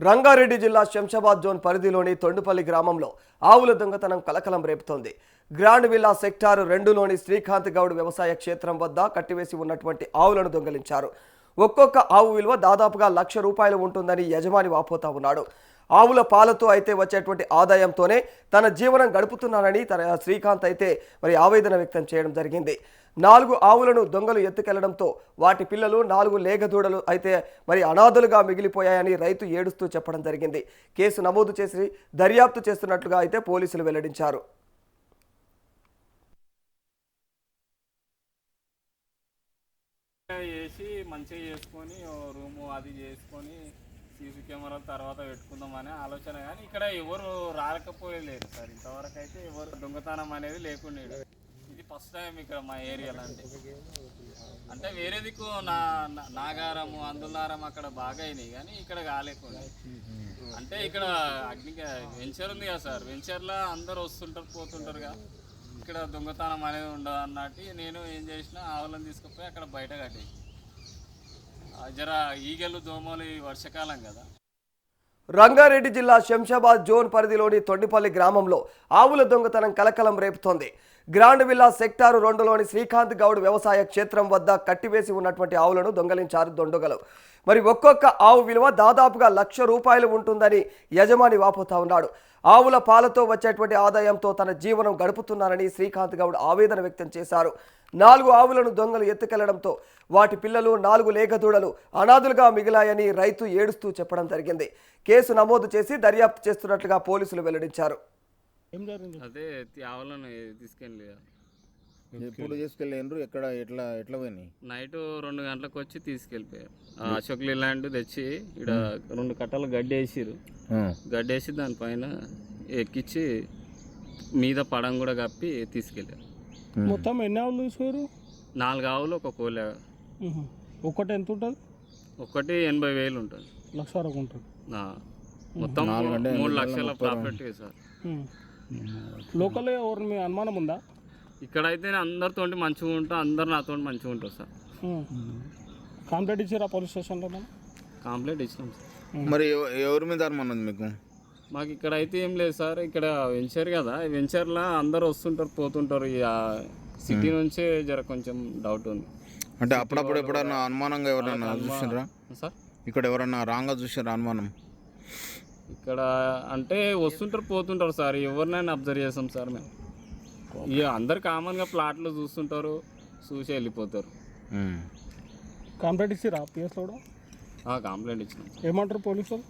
రంగారెడ్డి జిల్లా శంషాబాద్ జోన్ పరిధిలోని తొండుపల్లి గ్రామంలో ఆవుల దొంగతనం కలకలం రేపుతోంది. గ్రాండ్ విల్లా సెక్టార్ 2లోని శ్రీకాంత్ గౌడ్ వ్యవసాయ క్షేత్రం వద్ద కట్టివేసి ఉన్నటువంటి ఆవులను దొంగిలించారు. ఒక్కొక్క ఆవు విలువ దాదాపుగా ₹1,00,000 ఉంటుందని యజమాని వాపోతా ఉన్నాడు. ఆవుల పాలతో అయితే వచ్చేటువంటి ఆదాయంతోనే తన జీవనం గడుపుతున్నానని శ్రీకాంత్ అయితే ఆవేదన వ్యక్తం చేయడం జరిగింది. 4 ఆవులను దొంగలు ఎత్తుకెళ్లడంతో వాటి పిల్లలు 4 లేగదూడలు అయితే అనాథలుగా మిగిలిపోయాయని రైతు ఏడుస్తూ చెప్పడం జరిగింది. కేసు నమోదు చేసి దర్యాప్తు చేస్తున్నట్లుగా అయితే పోలీసులు వెల్లడించారు. మంచిగా చేసుకొని రూము అది చేసుకొని సీసీ కెమెరాల తర్వాత పెట్టుకుందామనే ఆలోచన, కానీ ఇక్కడ ఎవరు రాకపోయలేరు సార్. ఇంతవరకు అయితే ఎవరు దొంగతనం అనేది లేకుండా ఇది ఫస్ట్ టైం ఇక్కడ మా ఏరియాలో. అంటే వేరే దిక్కు నాగారము అందులారం అక్కడ బాగా అయినాయి, కానీ ఇక్కడ కాలేకుండా. అంటే ఇక్కడ వెంచర్ ఉంది కదా సార్, వెంచర్లో అందరు వస్తుంటారు పోతుంటారుగా, ఇక్కడ దొంగతనం అనేది ఉండదు అన్నట్టు నేను ఏం చేసిన ఆవులను తీసుకుపోయి అక్కడ బయట కట్టేసి జర ఈగలు దోమలు వర్షాకాలం కదా. రంగారెడ్డి జిల్లా శంషాబాద్ జోన్ పరిధిలోని తొండిపల్లి గ్రామంలో ఆవుల దొంగతనం కలకలం రేపుతోంది. గ్రాండ్ విల్లా సెక్టార్ 2లోని శ్రీకాంత్ గౌడ్ వ్యవసాయ క్షేత్రం వద్ద కట్టివేసి ఉన్నటువంటి ఆవులను దొంగలించారు దొండగలు. ఒక్కొక్క ఆవు విలువ దాదాపుగా ₹1,00,000 ఉంటుందని యజమాని వాపోతా ఉన్నాడు. ఆవుల పాలతో వచ్చేటువంటి ఆదాయంతో తన జీవనం గడుపుతున్నారని శ్రీకాంత్ గౌడ్ ఆవేదన వ్యక్తం చేశారు. 4 ఆవులను దొంగలు ఎత్తుకెళ్లడంతో వాటి పిల్లలు 4 లేగదూడలు అనాథలుగా మిగిలాయని రైతు ఏడుస్తూ చెప్పడం జరిగింది. కేసు నమోదు చేసి దర్యాప్తు చేస్తున్నట్లుగా పోలీసులు వెల్లడించారు. అదే ఆవులను తీసుకెళ్ళి ఎప్పుడు తీసుకెళ్ళారు? ఎక్కడ ఎట్లా పోయినాయి? నైట్ 2 గంటలకు వచ్చి తీసుకెళ్ళిపోయారు. అశోక్ లీలాండ్ తెచ్చి ఇక్కడ 2 కట్టలు గడ్డి వేసిరు. గడ్డి వేసి దానిపైన ఎక్కించి మీద పడం కూడా కప్పి తీసుకెళ్ళారు. మొత్తం ఎన్ని ఆవులు తీసుకోరు? 4 ఆవులు ఒక కోలే. ఒక్కటి ఎంత ఉంటుంది? ఒక్కటి 80,000 ఉంటుంది. లక్ష వరకు ఉంటుంది. మొత్తం 3 లక్షల ప్రాఫిట్ సార్. లోకల్ ఎవరు మీ అనుమానం ఉందా? ఇక్కడైతే అందరితో మంచిగా ఉంటా, అందరు నాతో మంచిగా ఉంటారు సార్. కంప్లైంట్ ఇచ్చారా పోలీస్ స్టేషన్లో? కంప్లైంట్ ఇచ్చినాం సార్. మరి ఎవరి మీద అనుమానం ఉంది మీకు? మాకు ఇక్కడ అయితే ఏం లేదు సార్. ఇక్కడ వెంచర్ కదా, వెంచర్లో అందరు వస్తుంటారు పోతుంటారు. సిటీ నుంచే జర కొంచెం డౌట్ ఉంది. అంటే అప్పుడప్పుడు ఎప్పుడన్నా అనుమానంగా ఎవరన్నా చూసారా సార్? ఇక్కడ ఎవరన్నా రాంగా చూసారా అనుమానం? ఇక్కడ అంటే వస్తుంటారు పోతుంటారు సార్. ఎవరినైనా అబ్జర్వ్ చేస్తాం సార్ మేము. అందరు కామన్గా ప్లాట్లో చూస్తుంటారు, చూసి వెళ్ళిపోతారు. కంప్లైంట్ ఇచ్చిరా పిఎస్లో కూడా? కంప్లైంట్ ఇచ్చినాం. ఏమంటారు పోలీసులు?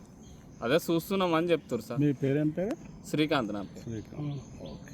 అదే చూస్తున్నాం అని చెప్తారు సార్. మీ పేరేం పేరు? శ్రీకాంత్ నా పేరు. శ్రీకాంత్. ఓకే.